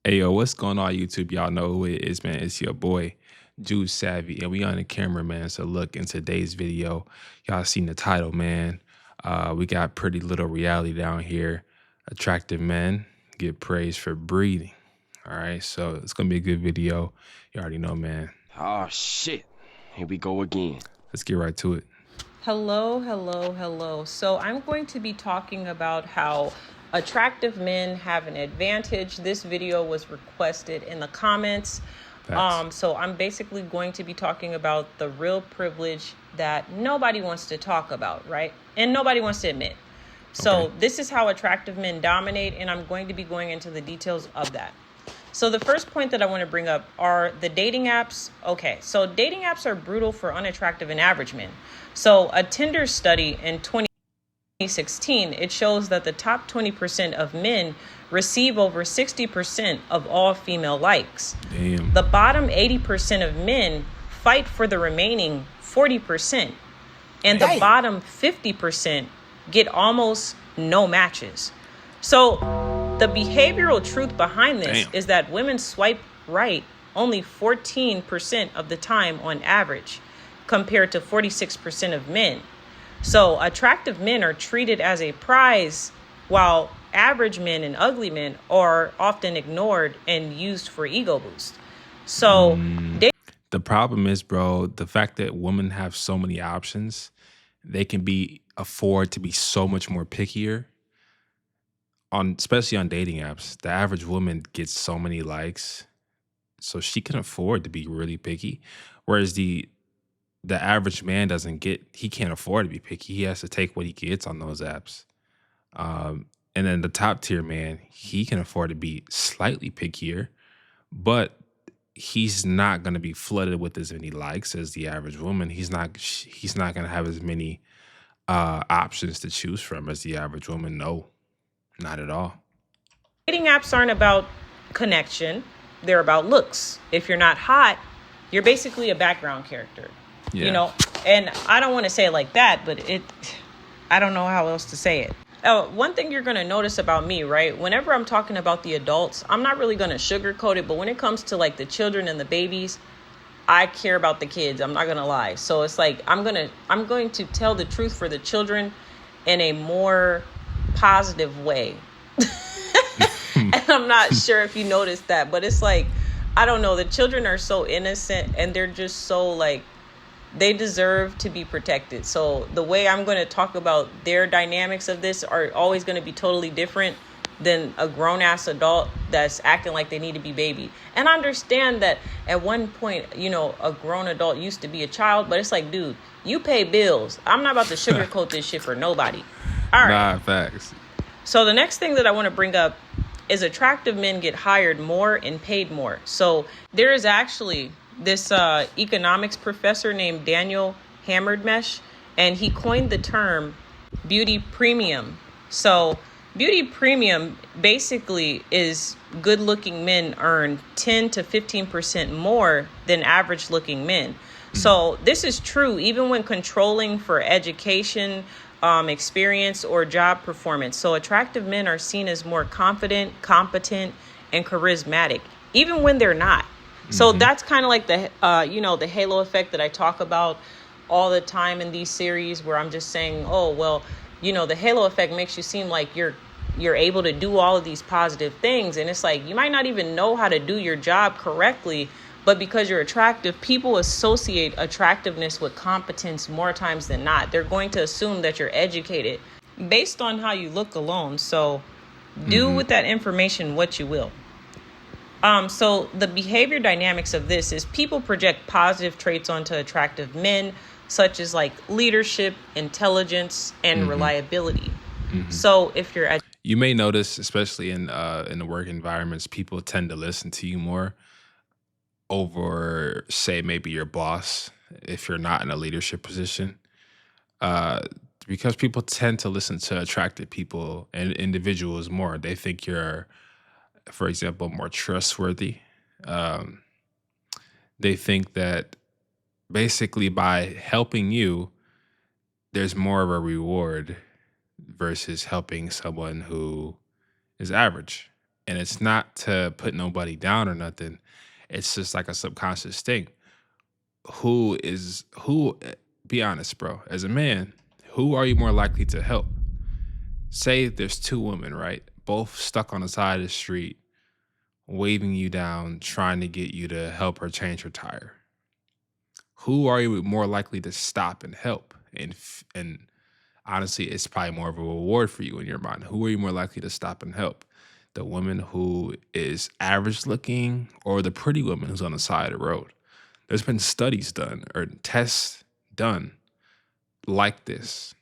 Hey yo, what's going on YouTube? Y'all know who it is, man. It's your boy, Jude Savvy, and we on the camera, man. So look, in today's video, y'all seen the title, man. We got pretty little reality down here. Attractive men get praised for breathing. All right, so it's gonna be a good video. You already know, man. Oh shit. Here we go again. Let's get right to it. Hello. So I'm going to be talking about how attractive men have an advantage. This video was requested in the comments. Facts. So I'm basically going to be talking about the real privilege that nobody wants to talk about, right? And nobody wants to admit. So Okay. this is how attractive men dominate, and I'm going to be going into the details of that. So the first point that I want to bring up are the dating apps. Okay, so dating apps are brutal for unattractive and average men. So a Tinder study in 2016, it shows that the top 20% of men receive over 60% of all female likes. Damn. The bottom 80% of men fight for the remaining 40%. And the bottom 50% get almost no matches. So the behavioral truth behind this is that women swipe right only 14% of the time on average, compared to 46% of men. So attractive men are treated as a prize, while average men and ugly men are often ignored and used for ego boost. So The problem is, bro, the fact that women have so many options, they can afford to be so much more pickier especially on dating apps. The average woman gets so many likes, so she can afford to be really picky. Whereas the average man he can't afford to be picky. He has to take what he gets on those apps. And then the top tier man, he can afford to be slightly pickier, but he's not going to be flooded with as many likes as the average woman. He's not going to have as many options to choose from as the average woman. No, not at all. dating apps aren't about connection, they're about looks. If you're not hot, you're basically a background character. Yeah. You know, and I don't want to say it like that, but I don't know how else to say it. One thing you're going to notice about me, right? Whenever I'm talking about the adults, I'm not really going to sugarcoat it, but when it comes to like the children and the babies, I care about the kids. I'm not going to lie. So it's like I'm going to tell the truth for the children in a more positive way. And I'm not sure if you noticed that, but it's like, I don't know, the children are so innocent and they're just so like, they deserve to be protected. So the way I'm going to talk about their dynamics of this are always going to be totally different than a grown-ass adult that's acting like they need to be baby. And I understand that at one point, you know, a grown adult used to be a child, but it's like, dude, you pay bills. I'm not about to sugarcoat this shit for nobody. All right. Nah, facts. So the next thing that I want to bring up is attractive men get hired more and paid more. So there is actually this economics professor named Daniel Hammermesh, and he coined the term beauty premium. So beauty premium basically is good looking men earn 10 to 15% more than average looking men. So this is true even when controlling for education, experience, or job performance. So attractive men are seen as more confident, competent, and charismatic, even when they're not. So that's kind of like the the halo effect that I talk about all the time in these series, where I'm just saying, oh, well, the halo effect makes you seem like you're able to do all of these positive things. And it's like, you might not even know how to do your job correctly, but because you're attractive, people associate attractiveness with competence more times than not. They're going to assume that you're educated based on how you look alone. So do with that information what you will. So the behavior dynamics of this is people project positive traits onto attractive men, such as like leadership, intelligence, and reliability. So if you're You may notice, especially in the work environments, people tend to listen to you more over, say, maybe your boss if you're not in a leadership position. Uh, because people tend to listen to attractive people and individuals more. They think you're, for example, more trustworthy. Um, they think that basically by helping you, there's more of a reward versus helping someone who is average. And it's not to put nobody down or nothing. It's just like a subconscious thing. Be honest, bro. As a man, who are you more likely to help? Say there's two women, right? Both stuck on the side of the street, waving you down, trying to get you to help her change her tire. Who are you more likely to stop and help? And honestly, it's probably more of a reward for you in your mind. Who are you more likely to stop and help? The woman who is average looking or the pretty woman who's on the side of the road? There's been studies done or tests done like this,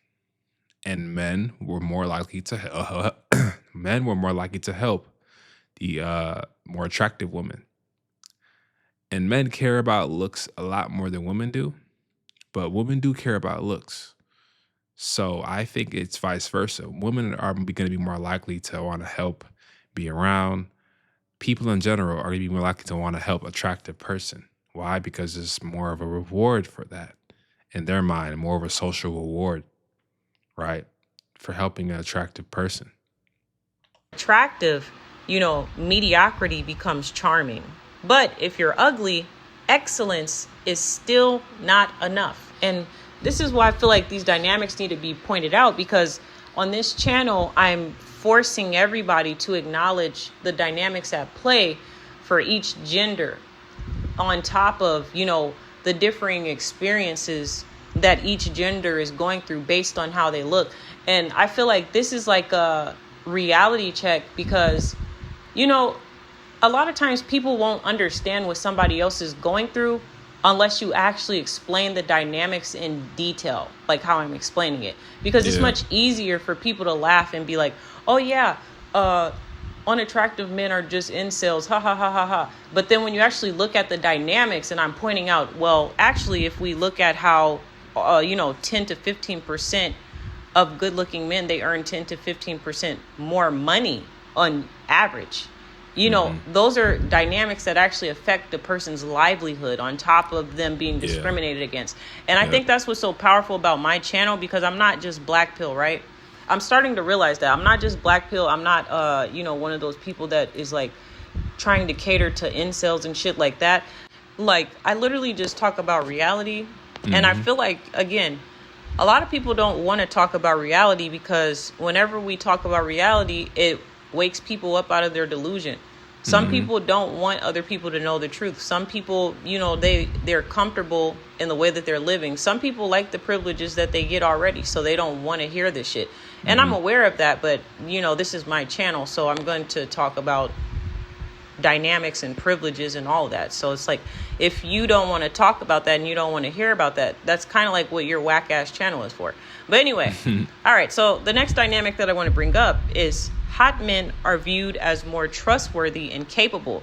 and men were more likely to men were more likely to help the more attractive woman. And men care about looks a lot more than women do, but women do care about looks. So I think it's vice versa. Women are going to be more likely to want to help, be around. People in general are going to be more likely to want to help attractive person. Why? Because there's more of a reward for that in their mind, more of a social reward, right? For helping an attractive person. Attractive, mediocrity becomes charming. But if you're ugly, excellence is still not enough. And this is why I feel like these dynamics need to be pointed out, because on this channel, I'm forcing everybody to acknowledge the dynamics at play for each gender, on top of, the differing experiences that each gender is going through based on how they look. And I feel like this is like a reality check because, a lot of times people won't understand what somebody else is going through unless you actually explain the dynamics in detail, like how I'm explaining it. Because it's much easier for people to laugh and be like, oh yeah, unattractive men are just incels, ha ha ha ha ha. But then when you actually look at the dynamics, and I'm pointing out, well, actually, if we look at how, 10 to 15% of good-looking men, they earn 10 to 15% more money on average. Those are dynamics that actually affect the person's livelihood on top of them being discriminated against. And I think that's what's so powerful about my channel, because I'm not just black pill, right? I'm starting to realize that I'm not just black pill. I'm not, one of those people that is like trying to cater to incels and shit like that. Like, I literally just talk about reality. Mm-hmm. And I feel like, again, a lot of people don't want to talk about reality because whenever we talk about reality, it wakes people up out of their delusion. Some people don't want other people to know the truth. Some people, they're comfortable in the way that they're living. Some people like the privileges that they get already, so they don't want to hear this shit. And I'm aware of that, but, this is my channel, so I'm going to talk about dynamics and privileges and all of that. So it's like, if you don't want to talk about that and you don't want to hear about that, that's kind of like what your whack ass channel is for. But anyway, all right. So the next dynamic that I want to bring up is hot men are viewed as more trustworthy and capable.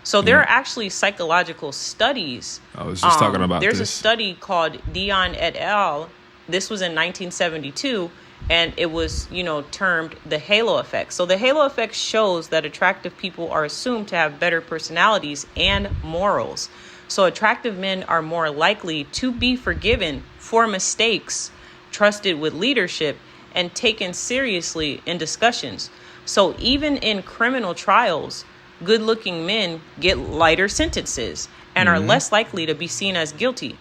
So there are actually psychological studies. I was just talking about there's this. A study called Dion et al. This was in 1972. And it was, termed the halo effect. So the halo effect shows that attractive people are assumed to have better personalities and morals. So attractive men are more likely to be forgiven for mistakes, trusted with leadership, and taken seriously in discussions. So even in criminal trials, good-looking men get lighter sentences and are less likely to be seen as guilty.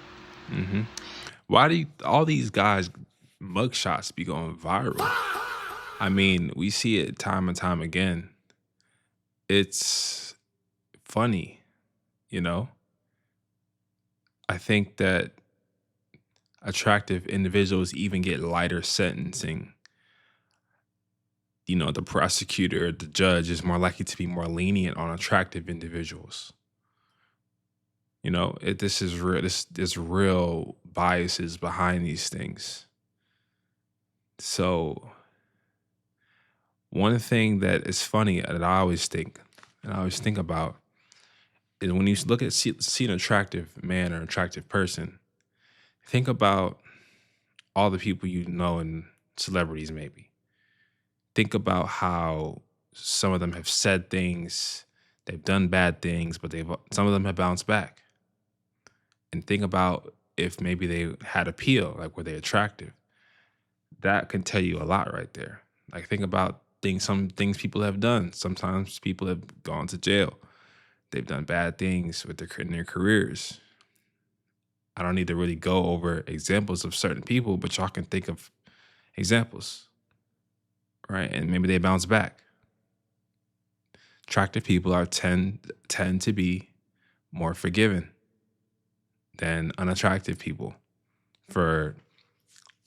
Why do all these guys mugshots be going viral? I mean, we see it time and time again. It's funny, I think that attractive individuals even get lighter sentencing. The prosecutor, the judge is more likely to be more lenient on attractive individuals. This is real. There's real biases behind these things. So one thing that is funny that I always think about is when you look at see an attractive man or an attractive person, think about all the people and celebrities maybe. Think about how some of them have said things, they've done bad things, but some of them have bounced back. And think about if maybe they had appeal, like were they attractive? That can tell you a lot right there. Like think about some things people have done. Sometimes people have gone to jail. They've done bad things with in their careers. I don't need to really go over examples of certain people, but y'all can think of examples, right? And maybe they bounce back. Attractive people tend to be more forgiving than unattractive people for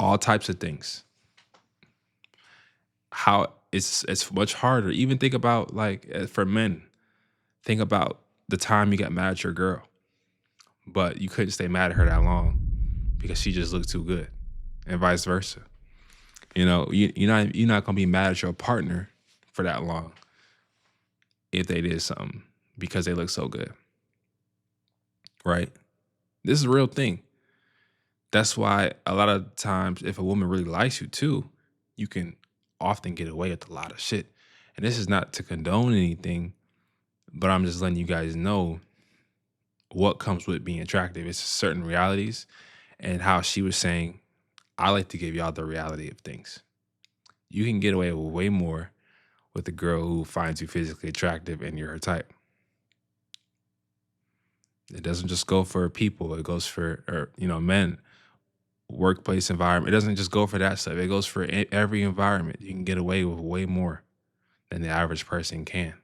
all types of things. How it's much harder. Even think about for men. Think about the time you got mad at your girl, but you couldn't stay mad at her that long because she just looked too good, and vice versa. You're not gonna be mad at your partner for that long if they did something because they look so good, right? This is a real thing. That's why a lot of times, if a woman really likes you too, you can often get away with a lot of shit. And this is not to condone anything, but I'm just letting you guys know what comes with being attractive. It's certain realities, and how she was saying, I like to give y'all the reality of things. You can get away with way more with a girl who finds you physically attractive and you're her type. It doesn't just go for people. It goes for men, workplace environment. It doesn't just go for that stuff. It goes for every environment. You can get away with way more than the average person can.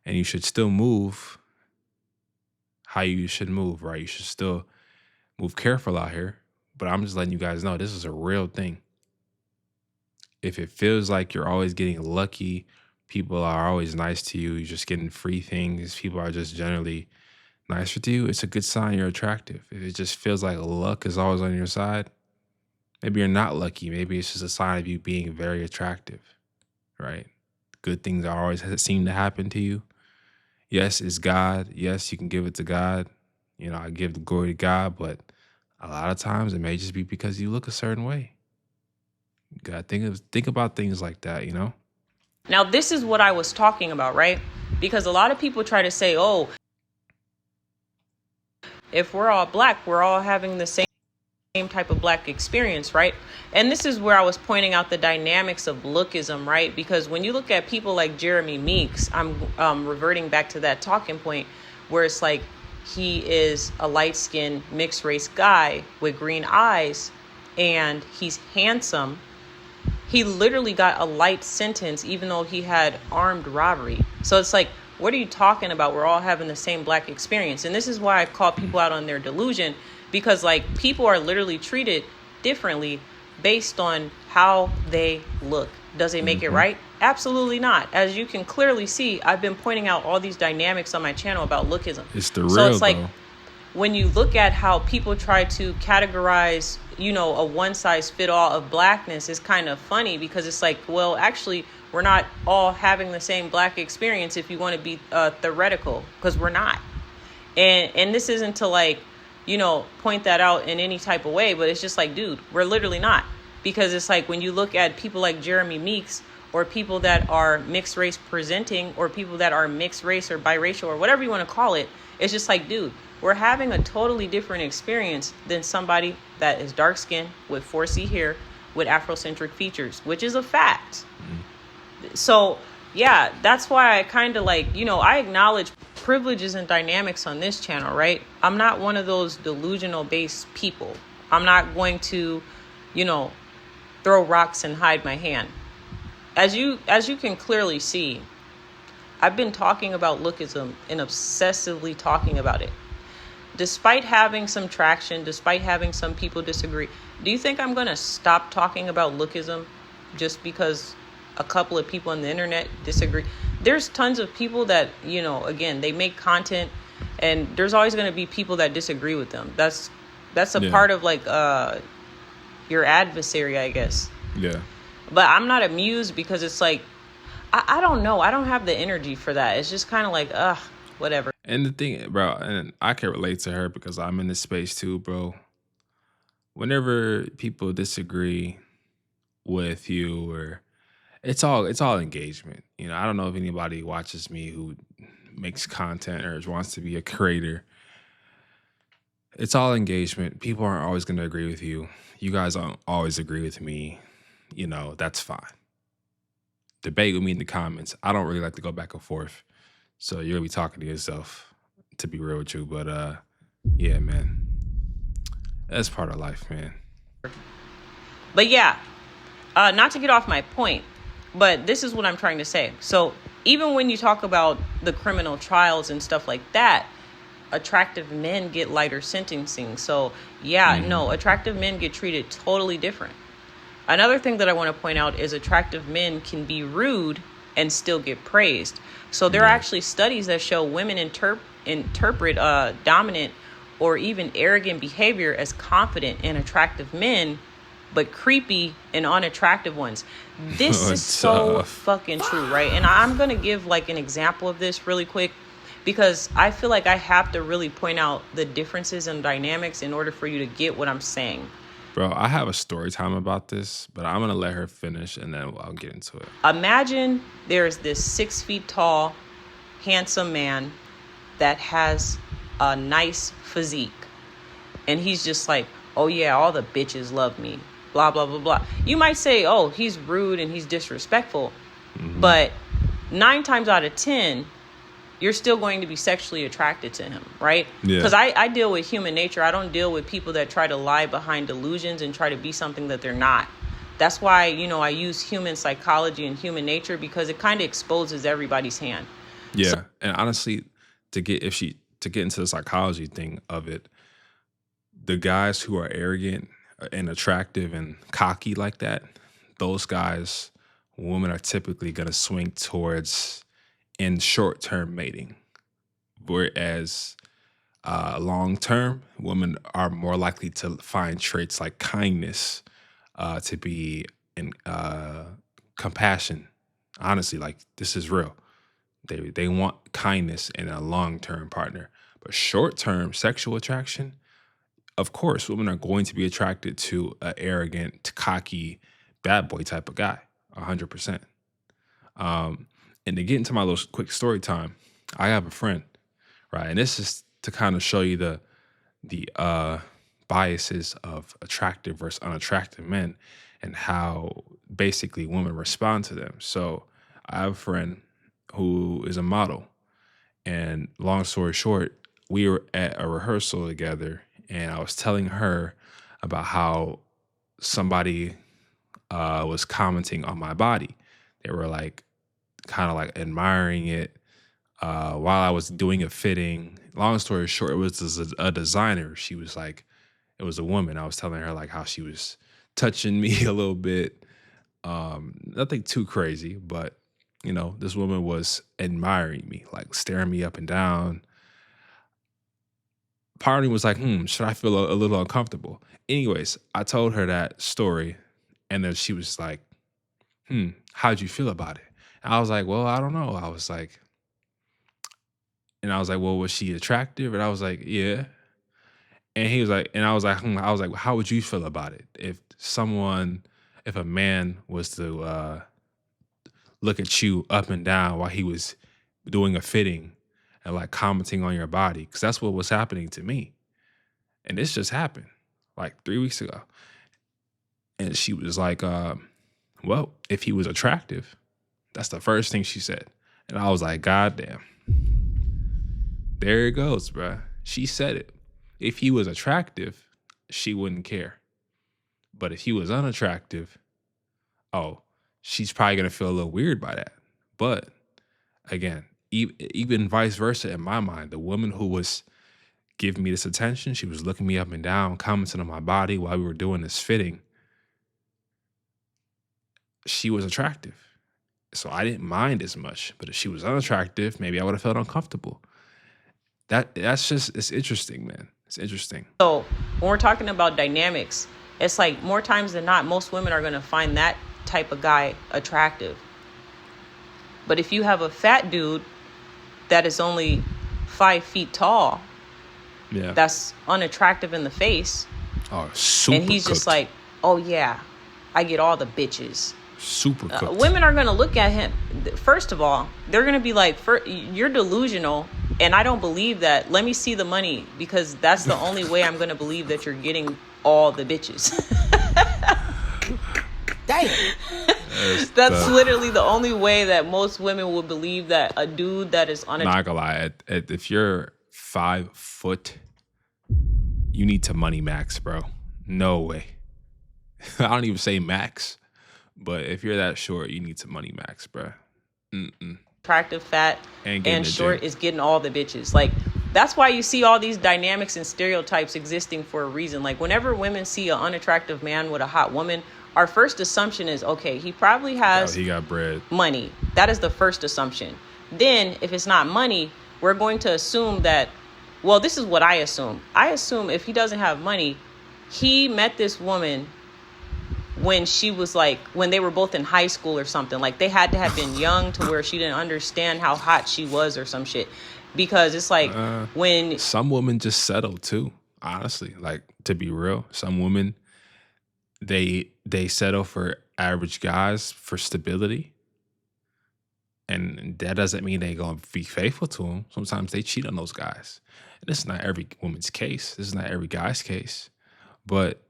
And you should still move how you should move, right? You should still move careful out here. But I'm just letting you guys know this is a real thing. If it feels like you're always getting lucky, people are always nice to you, you're just getting free things, people are just generally nice with you, it's a good sign you're attractive. If it just feels like luck is always on your side, maybe you're not lucky. Maybe it's just a sign of you being very attractive, right? Good things always seem to happen to you. Yes, it's God. Yes, you can give it to God. I give the glory to God, but a lot of times it may just be because you look a certain way. You gotta think about things like that, Now, this is what I was talking about, right? Because a lot of people try to say, oh, if we're all black, we're all having the same type of black experience, right? And this is where I was pointing out the dynamics of lookism, right? Because when you look at people like Jeremy Meeks, I'm reverting back to that talking point where it's like he is a light-skinned mixed race guy with green eyes and he's handsome. He literally got a light sentence even though he had armed robbery. So it's like, what are you talking about? We're all having the same black experience. And this is why I call people out on their delusion, because people are literally treated differently based on how they look. Does it make it right? Absolutely not. As you can clearly see, I've been pointing out all these dynamics on my channel about lookism. It's the real, so it's like, though. When you look at how people try to categorize, a one-size-fit-all of blackness, is kind of funny because it's like, well, actually, we're not all having the same black experience if you want to be theoretical, because we're not. And this isn't to point that out in any type of way, but it's just like, dude, we're literally not. Because it's like when you look at people like Jeremy Meeks, or people that are mixed race presenting, or people that are mixed race or biracial or whatever you want to call it, it's just like, dude, we're having a totally different experience than somebody that is dark skinned with 4C hair with Afrocentric features, which is a fact. So yeah, that's why I kind of I acknowledge privileges and dynamics on this channel, right? I'm not one of those delusional based people. I'm not going to, throw rocks and hide my hand. As you can clearly see, I've been talking about lookism and obsessively talking about it. Despite having some traction, despite having some people disagree, do you think I'm going to stop talking about lookism just because a couple of people on the internet disagree? There's tons of people that, again, they make content, and there's always going to be people that disagree with them. That's a part of your adversary, I guess. Yeah. But I'm not amused because it's like, I don't know. I don't have the energy for that. It's just kind of like, whatever. And the thing, bro, and I can relate to her because I'm in this space too, bro. Whenever people disagree with you, or it's all engagement. I don't know if anybody watches me who makes content or wants to be a creator. It's all engagement. People aren't always going to agree with you. You guys don't always agree with me. that's fine. Debate with me in the comments. I don't really like to go back and forth. So you're gonna be talking to yourself, to be real with you. But yeah, man. That's part of life, man. But yeah, not to get off my point, but this is what I'm trying to say. So even when you talk about the criminal trials and stuff like that, attractive men get lighter sentencing. So yeah, no, attractive men get treated totally different. Another thing that I want to point out is attractive men can be rude and still get praised. So there are actually studies that show women interpret dominant or even arrogant behavior as confident and attractive men, but creepy and unattractive ones. This is so fucking true, right? And I'm going to give like an example of this really quick, because I feel like I have to really point out the differences in dynamics in order for you to get what I'm saying. Bro, I have a story time about this, but I'm going to let her finish and then I'll get into it. Imagine there's this 6 feet tall, handsome man that has a nice physique. And he's just like, oh yeah, all the bitches love me, blah, blah, blah, blah. You might say, oh, he's rude and he's disrespectful. But 9 times out of 10, you're still going to be sexually attracted to him, right? Because I deal with human nature. I don't deal with people that try to lie behind delusions and try to be something that they're not. That's why, I use human psychology and human nature, because it kind of exposes everybody's hand. Yeah. So, and honestly, to get into the psychology thing of it, the guys who are arrogant and attractive and cocky like that, those guys, women are typically going to swing towards in short-term mating, whereas long-term, women are more likely to find traits like kindness, to be in compassion. Honestly, like, this is real. They want kindness in a long-term partner. But short-term sexual attraction, of course, women are going to be attracted to an arrogant, cocky, bad boy type of guy, 100%. And to get into my little quick story time, I have a friend, right? And this is to kind of show you the biases of attractive versus unattractive men and how basically women respond to them. So I have a friend who is a model. And long story short, we were at a rehearsal together and I was telling her about how somebody was commenting on my body. They were like, kind of like admiring it while I was doing a fitting. Long story short, it was a designer. She was like, it was a woman. I was telling her like how she was touching me a little bit. Nothing too crazy, but this woman was admiring me, like staring me up and down. Part of me was like, should I feel a little uncomfortable? Anyways, I told her that story, and then she was like, how'd you feel about it? And I was like, well, I don't know. I was like, well, was she attractive? And I was like, yeah. And he was like, and I was like, how would you feel about it if a man was to look at you up and down while he was doing a fitting and like commenting on your body? Because that's what was happening to me. And this just happened like 3 weeks ago. And she was like, well, if he was attractive, that's the first thing she said. And I was like, God damn. There it goes, bruh. She said it. If he was attractive, she wouldn't care. But if he was unattractive, she's probably going to feel a little weird by that. But again, even vice versa in my mind, the woman who was giving me this attention, she was looking me up and down, commenting on my body while we were doing this fitting. She was attractive. So I didn't mind as much. But if she was unattractive, maybe I would have felt uncomfortable. That's just, it's interesting, man. It's interesting. So when we're talking about dynamics, it's like more times than not, most women are going to find that type of guy attractive. But if you have a fat dude that is only 5 feet tall, that's unattractive in the face. Oh, super And he's cooked. just like, oh yeah, I get all the bitches. Super cooked. Women are going to look at him. First of all, they're going to be like, you're delusional. And I don't believe that. Let me see the money, because that's the only way I'm going to believe that you're getting all the bitches. That's literally the only way that most women will believe that a dude that is Not gonna lie, if you're 5 foot, you need to money max, bro. No way. I don't even say max, but if you're that short, you need to money max, bro. unattractive, fat, and short gym. is getting all the bitches. Like, that's why you see all these dynamics and stereotypes existing for a reason. Like, whenever women see an unattractive man with a hot woman, our first assumption is, okay, he probably has He got bread. money. That is the first assumption. Then, if it's not money, we're going to assume that, well, this is what I assume. I assume if he doesn't have money, he met this woman when she was like, when they were both in high school or something. Like, they had to have been young to where she didn't understand how hot she was or some shit. Because it's like when some women just settle too, honestly. Like, to be real, some women, they settle for average guys for stability. And that doesn't mean they gonna be faithful to them. Sometimes they cheat on those guys. And this is not every woman's case. This is not every guy's case. But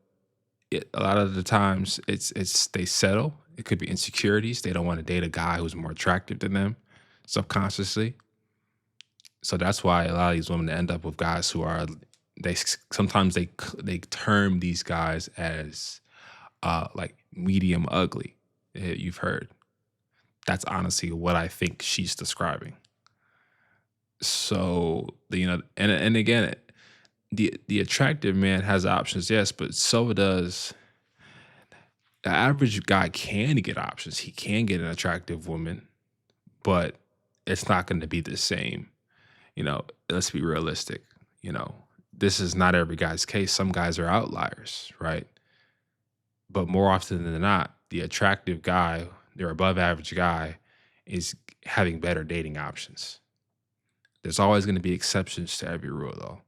a lot of the times it's they settle. It could be insecurities. They don't want to date a guy who's more attractive than them subconsciously. So that's why a lot of these women end up with guys who are, sometimes they term these guys as like medium ugly. You've heard. That's honestly what I think she's describing. So, and again, the attractive man has options, yes, but so does the average guy. Can get options. He can get an attractive woman, but it's not going to be the same. Let's be realistic. This is not every guy's case. Some guys are outliers, right? But more often than not, the attractive guy, their above average guy, is having better dating options. There's always going to be exceptions to every rule, though.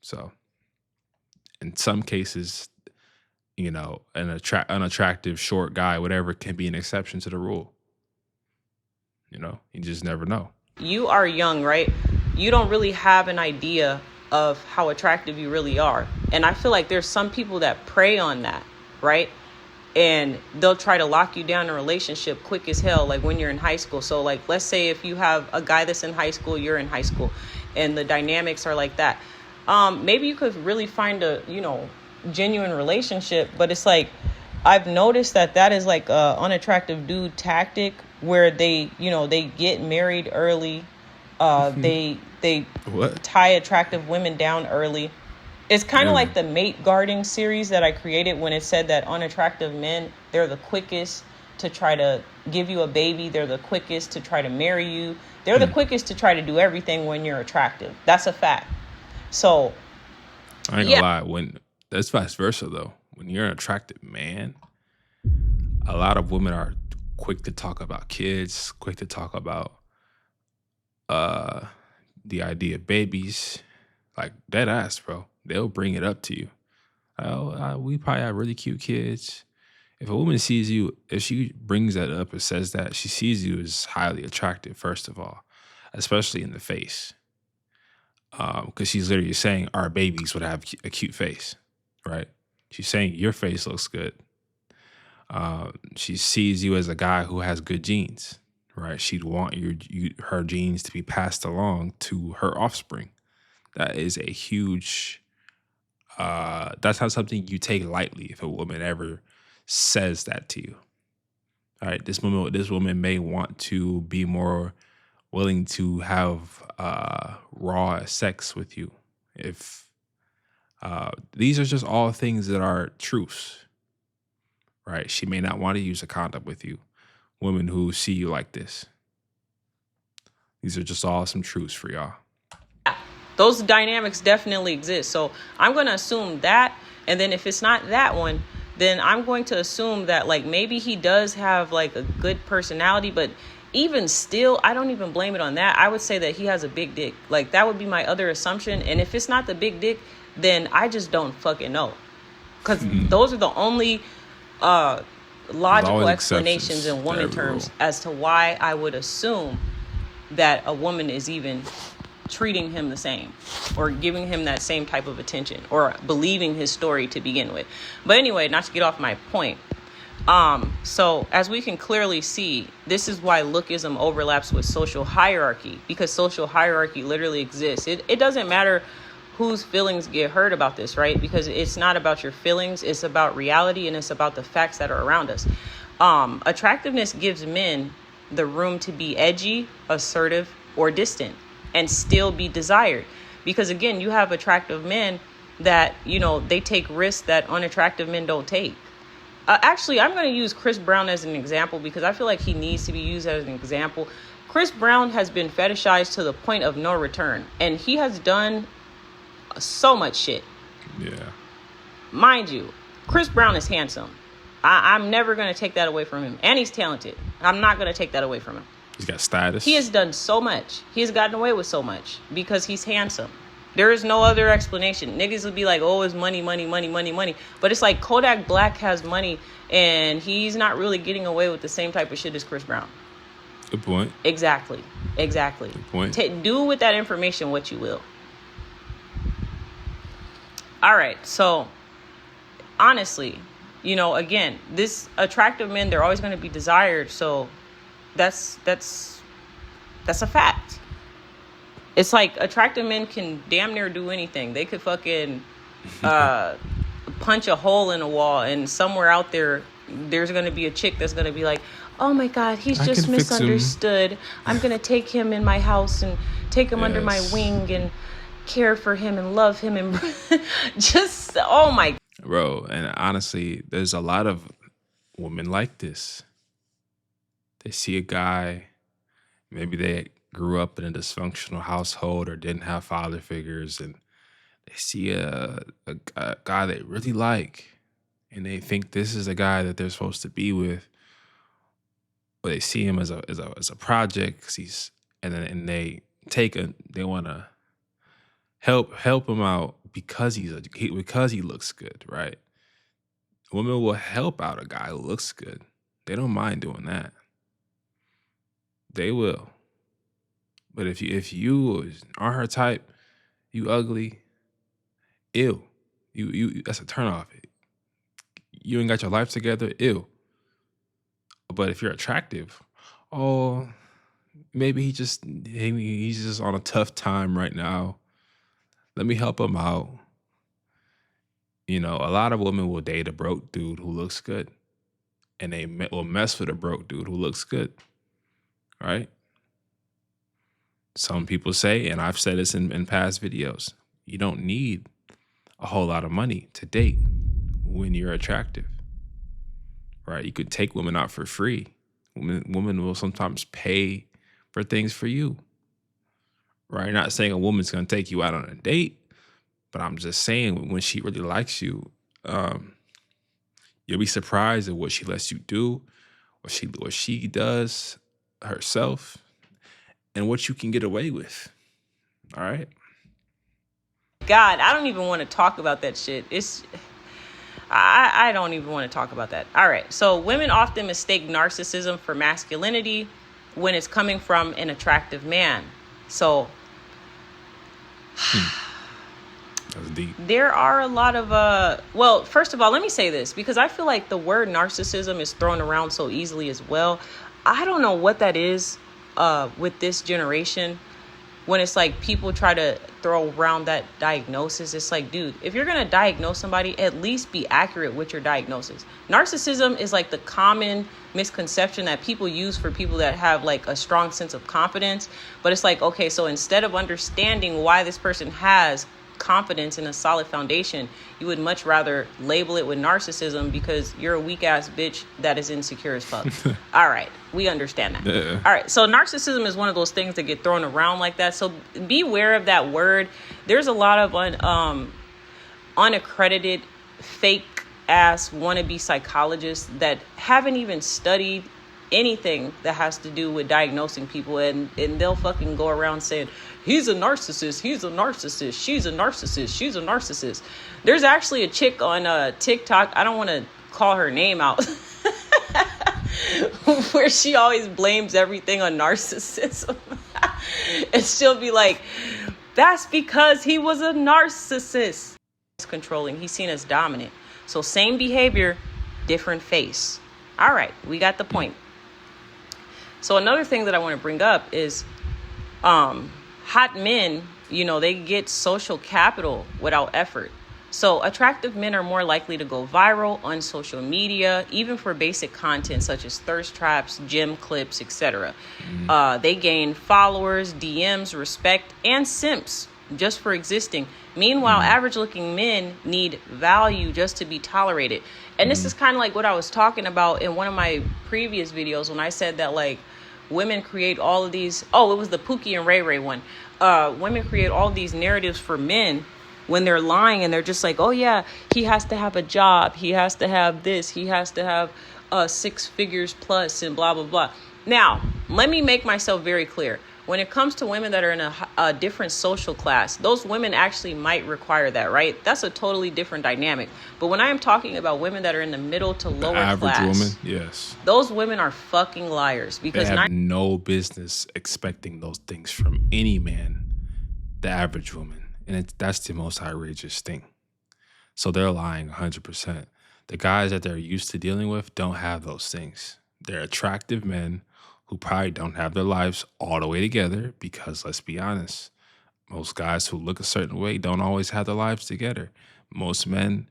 So, in some cases, an unattractive short guy, whatever, can be an exception to the rule. You just never know. you are young, right? You don't really have an idea of how attractive you really are. And I feel like there's some people that prey on that, right? And they'll try to lock you down in a relationship quick as hell, like when you're in high school. So like, let's say if you have a guy that's in high school, you're in high school, and the dynamics are like that. Maybe you could really find a, genuine relationship, but it's like, I've noticed that is like a unattractive dude tactic where they get married early. They tie attractive women down early. It's kind of like the mate guarding series that I created when it said that unattractive men, they're the quickest to try to give you a baby. They're the quickest to try to marry you. They're the quickest to try to do everything when you're attractive. That's a fact. So I ain't gonna lie, when that's vice versa though. When you're an attractive man, a lot of women are quick to talk about kids, quick to talk about the idea of babies, like dead ass, bro. They'll bring it up to you. We probably have really cute kids. If a woman sees you, if she brings that up or says that, she sees you as highly attractive, first of all, especially in the face. Because she's literally saying our babies would have a cute face, right? She's saying your face looks good. She sees you as a guy who has good genes, right? She'd want her genes to be passed along to her offspring. That is a huge. That's not something you take lightly if a woman ever says that to you. All right, this woman may want to be more willing to have raw sex with you. If these are just all things that are truths, right? She may not want to use a condom with you. Women who see you like this. These are just all some truths for y'all. those dynamics definitely exist. So I'm going to assume that. And then if it's not that one, then I'm going to assume that like maybe he does have like a good personality, but even still, I don't even blame it on that. I would say that he has a big dick. Like that would be my other assumption. And if it's not the big dick, then I just don't fucking know. Because those are the only logical explanations in woman terms as to why I would assume that a woman is even treating him the same or giving him that same type of attention or believing his story to begin with. But anyway, not to get off my point. So as we can clearly see, this is why lookism overlaps with social hierarchy, because social hierarchy literally exists. It doesn't matter whose feelings get hurt about this, right? Because it's not about your feelings, it's about reality, and it's about the facts that are around us. Attractiveness gives men the room to be edgy, assertive, or distant and still be desired. Because again, you have attractive men that, they take risks that unattractive men don't take. Actually, I'm going to use Chris Brown as an example because I feel like he needs to be used as an example. Chris Brown has been fetishized to the point of no return, and he has done so much shit. Yeah. Mind you, Chris Brown is handsome. I'm never going to take that away from him. And he's talented. I'm not going to take that away from him. He's got status. He has done so much. He has gotten away with so much because he's handsome. There is no other explanation. Niggas would be like, oh, it's money, money, money, money, money. But it's like Kodak Black has money and he's not really getting away with the same type of shit as Chris Brown. Good point. Exactly. Good point. Do with that information what you will. All right. So honestly, again, this attractive men, they're always going to be desired. So that's a fact. It's like attractive men can damn near do anything. They could fucking punch a hole in a wall, and somewhere out there's going to be a chick that's going to be like, oh my God, he's just misunderstood. I'm going to take him in my house and take him under my wing and care for him and love him and just, oh my. Bro, and honestly, there's a lot of women like this. They see a guy, maybe they grew up in a dysfunctional household or didn't have father figures, and they see a guy they really like, and they think this is the guy that they're supposed to be with. Or they see him as a project, 'cause they want to help him out because because he looks good, right? Women will help out a guy who looks good. They don't mind doing that. They will. But if you aren't her type, you ugly, ew. You that's a turnoff. You ain't got your life together, ew. But if you're attractive, oh, maybe he's just on a tough time right now. Let me help him out. A lot of women will date a broke dude who looks good, and they will mess with a broke dude who looks good, right? Some people say, and I've said this in past videos, you don't need a whole lot of money to date when you're attractive, right? You could take women out for free. Women will sometimes pay for things for you, right? Not saying a woman's going to take you out on a date, but I'm just saying when she really likes you, you'll be surprised at what she lets you do, what she does herself, and what you can get away with. All right? God, I don't even want to talk about that shit. I don't even want to talk about that. All right. So women often mistake narcissism for masculinity when it's coming from an attractive man. So That's deep. There are a lot of, well, first of all, let me say this, because I feel like the word narcissism is thrown around so easily as well. I don't know what that is with this generation. When it's like people try to throw around that diagnosis, it's like, dude, if you're going to diagnose somebody, at least be accurate with your diagnosis. Narcissism is like the common misconception that people use for people that have like a strong sense of confidence. But it's like, okay, so instead of understanding why this person has confidence in a solid foundation, you would much rather label it with narcissism because you're a weak ass bitch that is insecure as fuck. All right, we understand that. Yeah. All right, so narcissism is one of those things that get thrown around like that. So beware of that word. There's a lot of unaccredited, fake ass wannabe psychologists that haven't even studied anything that has to do with diagnosing people, and they'll fucking go around saying, he's a narcissist, she's a narcissist. There's actually a chick on TikTok, I don't want to call her name out, where she always blames everything on narcissism. And she'll be like, that's because he was a narcissist. He's controlling, he's seen as dominant. So same behavior, different face. All right, we got the Mm. point. So another thing that I want to bring up is hot men, they get social capital without effort. So attractive men are more likely to go viral on social media, even for basic content such as thirst traps, gym clips, etc. Mm. They gain followers, DMs, respect, and simps just for existing. Meanwhile, Mm. average looking men need value just to be tolerated. And this is Mm. kind of like what I was talking about in one of my previous videos when I said that, like, women create all of these. Oh, it was the Pookie and Ray Ray one. Women create all these narratives for men when they're lying, and they're just like, oh yeah, he has to have a job, he has to have this, he has to have 6 figures plus, and blah blah blah. Now, let me make myself very clear. When it comes to women that are in a different social class, those women actually might require that, right? That's a totally different dynamic. But when I am talking about women that are in the middle to The lower average woman, class, yes. those women are fucking liars, They because have no business expecting those things from any man, the average woman. And that's the most outrageous thing. So they're lying 100%. The guys that they're used to dealing with don't have those things. They're attractive men who probably don't have their lives all the way together because, let's be honest, most guys who look a certain way don't always have their lives together. Most men,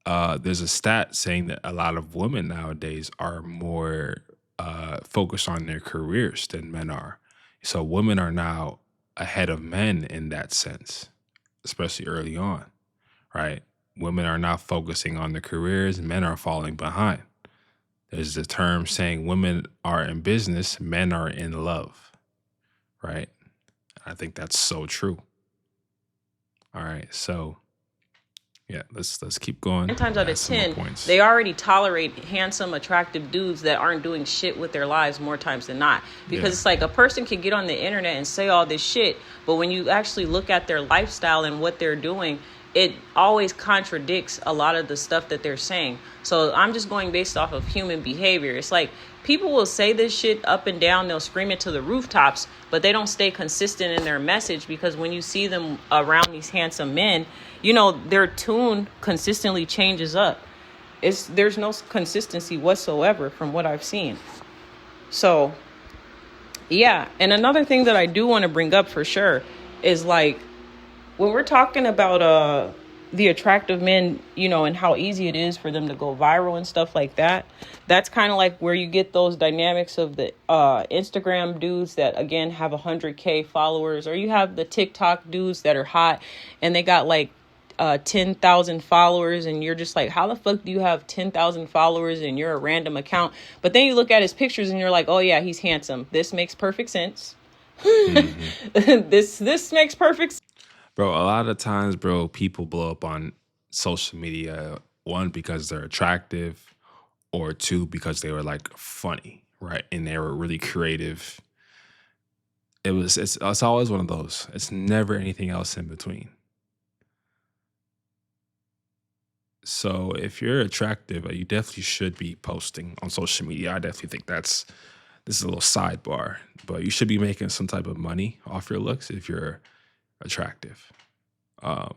there's a stat saying that a lot of women nowadays are more focused on their careers than men are. So women are now ahead of men in that sense, especially early on, right? Women are not focusing on their careers, men are falling behind. There's a term saying women are in business, men are in love, right? I think that's so true. All right, so yeah, let's keep going. 9 times out Add of some more 10, points. they already tolerate handsome, attractive dudes that aren't doing shit with their lives more times than not. Because Yeah. it's like a person can get on the internet and say all this shit, but when you actually look at their lifestyle and what they're doing, it always contradicts a lot of the stuff that they're saying. So I'm just going based off of human behavior. It's like people will say this shit up and down, they'll scream it to the rooftops, but they don't stay consistent in their message, because when you see them around these handsome men, their tune consistently changes up. There's no consistency whatsoever from what I've seen. So yeah, and another thing that I do want to bring up for sure is, like, when we're talking about the attractive men, and how easy it is for them to go viral and stuff like that, that's kind of like where you get those dynamics of the Instagram dudes that, again, have 100K followers, or you have the TikTok dudes that are hot and they got like 10,000 followers, and you're just like, how the fuck do you have 10,000 followers and you're a random account? But then you look at his pictures and you're like, oh yeah, he's handsome. This makes perfect sense. Mhm. This makes perfect. Bro, a lot of times, bro, people blow up on social media, one, because they're attractive, or two, because they were like funny, right? And they were really creative. It's always one of those. It's never anything else in between. So if you're attractive, you definitely should be posting on social media. I definitely think this is a little sidebar, but you should be making some type of money off your looks if you're attractive. Because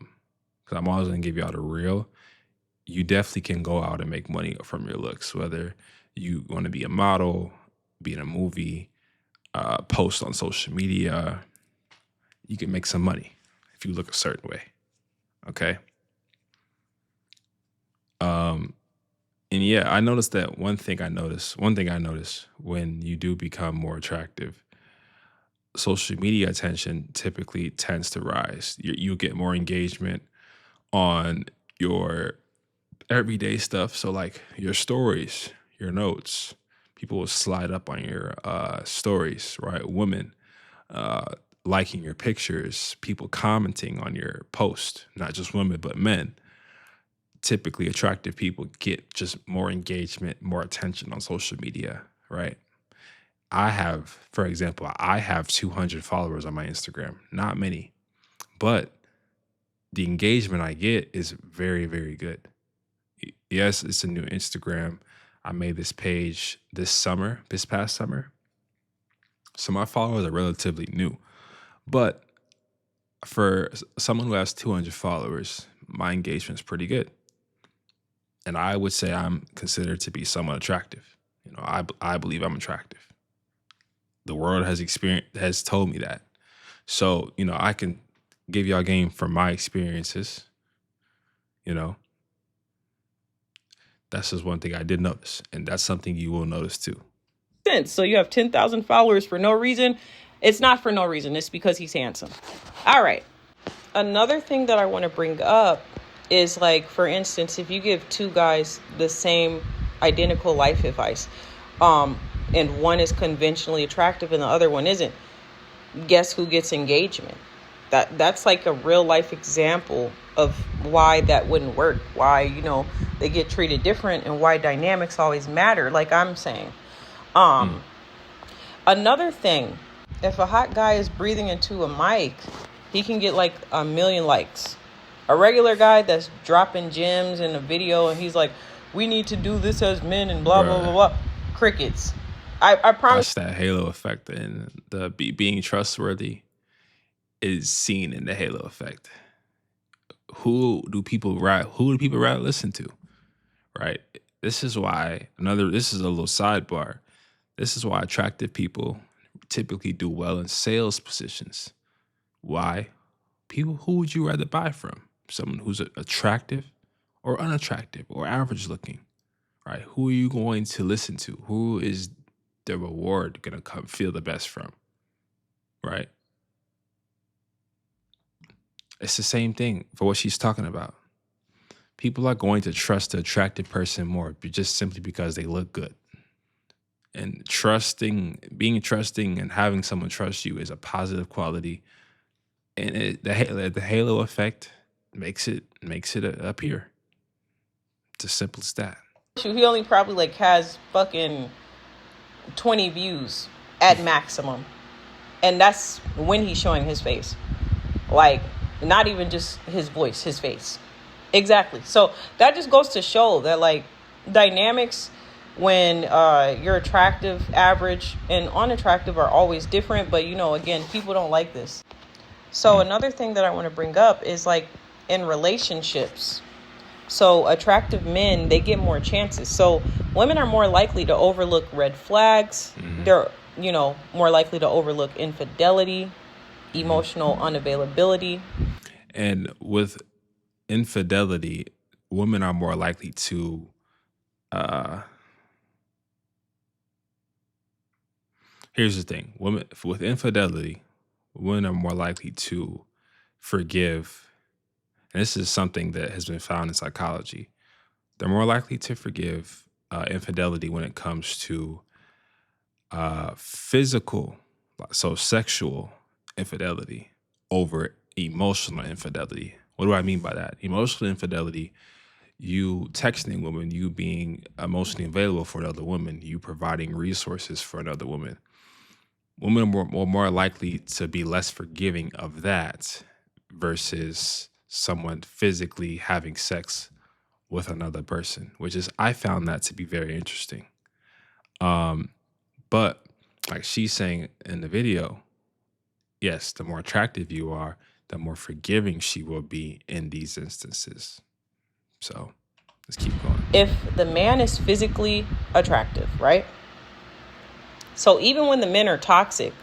I'm always gonna give you all the real. You definitely can go out and make money from your looks, whether you want to be a model, be in a movie, post on social media. You can make some money if you look a certain way. Okay. Um, and yeah, I noticed that one thing I noticed when you do become more attractive, social media attention typically tends to rise. You get more engagement on your everyday stuff. So like your stories, your notes, people will slide up on your stories, right? Women uh, liking your pictures, people commenting on your post, not just women, but men. Typically attractive people get just more engagement, more attention on social media, right? For example, I have 200 followers on my Instagram. Not many, but the engagement I get is very, very good. Yes, it's a new Instagram. I made this page this past summer. So my followers are relatively new. But for someone who has 200 followers, my engagement is pretty good. And I would say I'm considered to be somewhat attractive. I believe I'm attractive. The world has told me that. So, I can give y'all game from my experiences. You know, that's just one thing I did notice. And that's something you will notice too. So you have 10,000 followers for no reason. It's not for no reason. It's because he's handsome. All right. Another thing that I want to bring up is, like, for instance, if you give two guys the same identical life advice, and one is conventionally attractive and the other one isn't, guess who gets engagement? That's like a real life example of why that wouldn't work, why, they get treated different, and why dynamics always matter, like I'm saying. Another thing, if a hot guy is breathing into a mic, he can get like 1 million likes. A regular guy that's dropping gems in a video and he's like, we need to do this as men and blah, blah, blah, blah. Crickets. I promise. That's that halo effect, and the being trustworthy is seen in the halo effect. Who do people rather listen to? Right? This is why this is a little sidebar. This is why attractive people typically do well in sales positions. Why? Who would you rather buy from? Someone who's attractive or unattractive or average looking, right? Who are you going to listen to? Who is the reward going to come feel the best from, right? It's the same thing for what she's talking about. People are going to trust the attractive person more just simply because they look good. And being trusting and having someone trust you is a positive quality. And the halo effect makes it appear. It's as simple as that. He only probably like has fucking 20 views at maximum. And that's when he's showing his face. Like, not even just his voice, his face. Exactly. So that just goes to show that, like, dynamics when you're attractive, average, and unattractive are always different. But, again, people don't like this. So another thing that I want to bring up is, like, in relationships. So attractive men, they get more chances. So women are more likely to overlook red flags. They're, more likely to overlook infidelity, emotional unavailability. And with infidelity, women are more likely to here's the thing. With infidelity, women are more likely to forgive. And this is something that has been found in psychology. They're more likely to forgive infidelity when it comes to physical, so sexual infidelity over emotional infidelity. What do I mean by that? Emotional infidelity, you texting a woman, you being emotionally available for another woman, you providing resources for another woman. Women are more likely to be less forgiving of that versus someone physically having sex with another person, which is, I found that to be very interesting. But like she's saying in the video, yes, the more attractive you are, the more forgiving she will be in these instances. So let's keep going. If the man is physically attractive, right? So even when the men are toxic,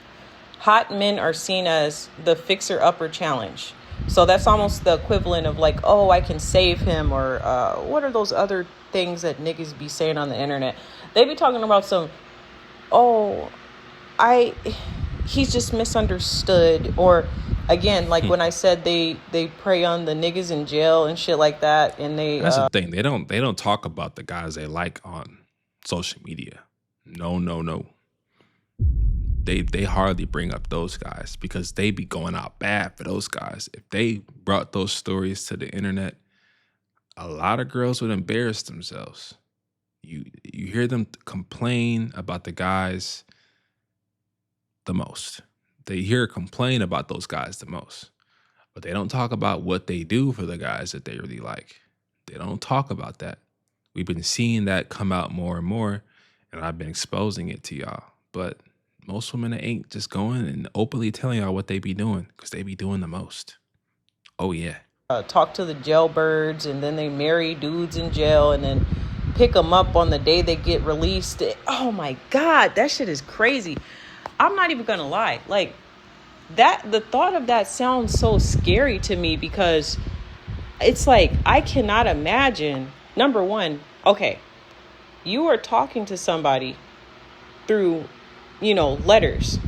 hot men are seen as the fixer-upper challenge. So that's almost the equivalent of like, oh, I can save him, or what are those other things that niggas be saying on the internet? They be talking about some, he's just misunderstood. Or again, like when I said they prey on the niggas in jail and shit like that, and that's the thing. They don't talk about the guys they like on social media. No. They hardly bring up those guys because they be going out bad for those guys. If they brought those stories to the internet, a lot of girls would embarrass themselves. You hear them complain about the guys the most. They hear complain about those guys the most. But they don't talk about what they do for the guys that they really like. They don't talk about that. We've been seeing that come out more and more, and I've been exposing it to y'all. But most women ain't just going and openly telling y'all what they be doing because they be doing the most. Oh, yeah. talk to the jailbirds, and then they marry dudes in jail, and then pick them up on the day they get released. Oh my God, that shit is crazy. I'm not even gonna lie. Like that, the thought of that sounds so scary to me because it's like, I cannot imagine. Number one, okay, you are talking to somebody through, letters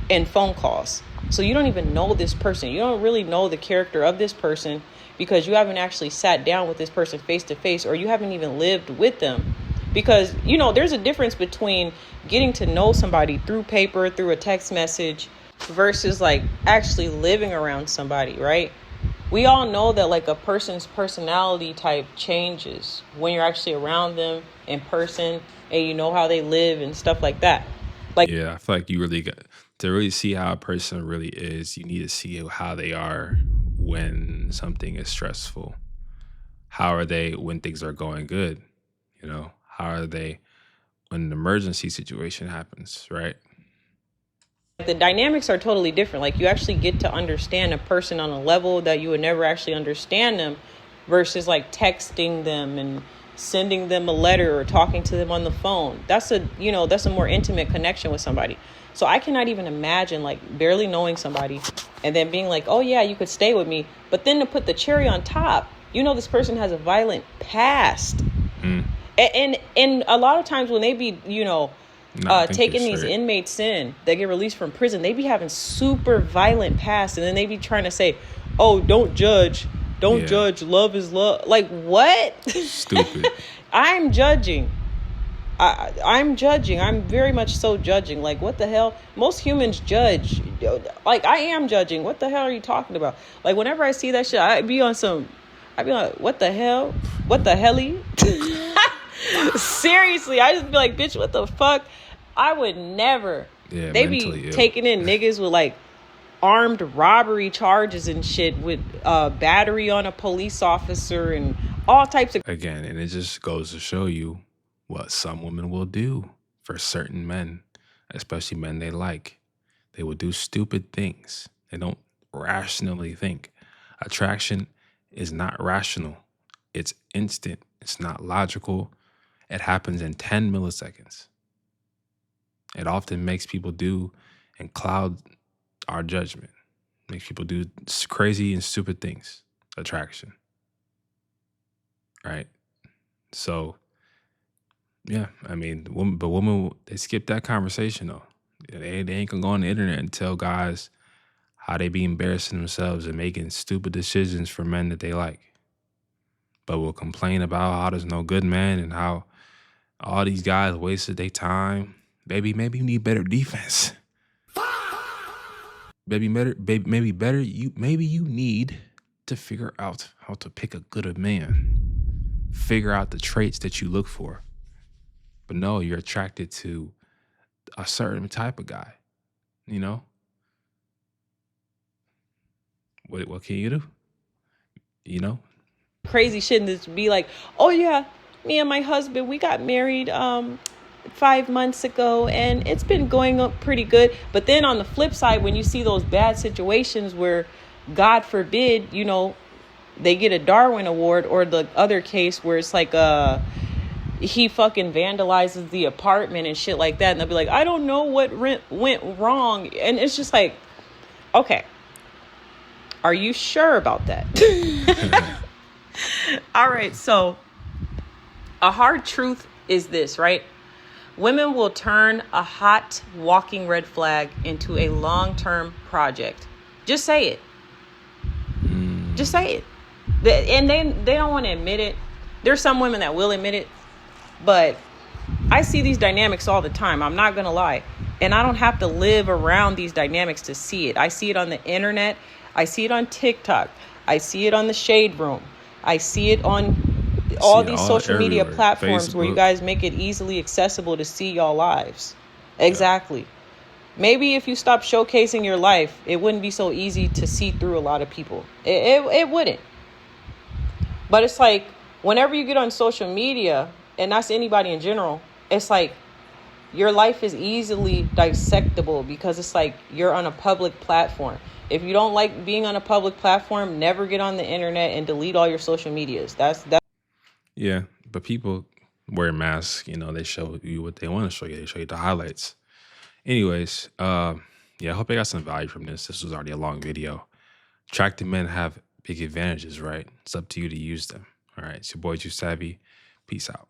and phone calls. So you don't even know this person. You don't really know the character of this person because you haven't actually sat down with this person face to face, or you haven't even lived with them. Because, there's a difference between getting to know somebody through paper, through a text message, versus like actually living around somebody, right? We all know that like a person's personality type changes when you're actually around them in person, and you know how they live and stuff like that. Like, Yeah, I feel like you really got to really see how a person really is. You need to see how they are when something is stressful. How are they when things are going good? How are they when an emergency situation happens, right? the dynamics are totally different. Like, you actually get to understand a person on a level that you would never actually understand them, versus like texting them and sending them a letter or talking to them on the phone. That's a more intimate connection with somebody. So I cannot even imagine like barely knowing somebody and then being like, oh yeah, you could stay with me. But then to put the cherry on top, this person has a violent past. Mm. And a lot of times when they be, taking these straight. inmates in that get released from prison, they be having super violent past, and then they be trying to say, oh, don't judge, love is love. Like, what? Stupid. I'm judging. I'm judging. I'm very much so judging. Like, what the hell? Most humans judge. Like, I am judging. What the hell are you talking about? Like, whenever I see that shit, I'd be like, what the hell? What the helly? Seriously, I just be like, bitch, what the fuck? I would never. Yeah, They be mentally ill. taking in niggas with like armed robbery charges and shit, with battery on a police officer and all types of. Again, and it just goes to show you what some women will do for certain men, especially men they like. They will do stupid things. They don't rationally think. Attraction is not rational. It's instant. It's not logical. It happens in 10 milliseconds. It often makes people do and cloud our judgment. Makes people do crazy and stupid things. Attraction. Right? So, yeah, I mean, women, they skip that conversation though. They ain't gonna go on the internet and tell guys how they be embarrassing themselves and making stupid decisions for men that they like. But we'll complain about how there's no good man and how all these guys wasted their time. Baby, maybe you need better defense. Maybe you need to figure out how to pick a good man. Figure out the traits that you look for. But no, you're attracted to a certain type of guy. What can you do? Crazy shit, and just be like, oh yeah, me and my husband, we got married 5 months ago, and it's been going up pretty good. But then on the flip side, when you see those bad situations where, God forbid, they get a Darwin Award, or the other case where it's like he fucking vandalizes the apartment and shit like that, and they'll be like, I don't know what went wrong. And it's just like, okay, are you sure about that? All right, so a hard truth is this, right? Women will turn a hot walking red flag into a long-term project. Just say it. Just say it. And they don't want to admit it. There's some women that will admit it, but I see these dynamics all the time. I'm not going to lie. And I don't have to live around these dynamics to see it. I see it on the internet. I see it on TikTok. I see it on the Shade Room. I see it on all these social media platforms, Facebook, where you guys make it easily accessible to see y'all lives. Exactly. Yeah. Maybe if you stop showcasing your life, it wouldn't be so easy to see through a lot of people. It wouldn't. But it's like, whenever you get on social media, and that's anybody in general, it's like your life is easily dissectable because it's like you're on a public platform. If you don't like being on a public platform, never get on the internet and delete all your social medias. That's Yeah, but people wear masks. They show you what they want to show you. They show you the highlights. Anyways, yeah, I hope you got some value from this. This was already a long video. Attractive men have big advantages, right? It's up to you to use them. All right, it's your boy Juice Savvy. Peace out.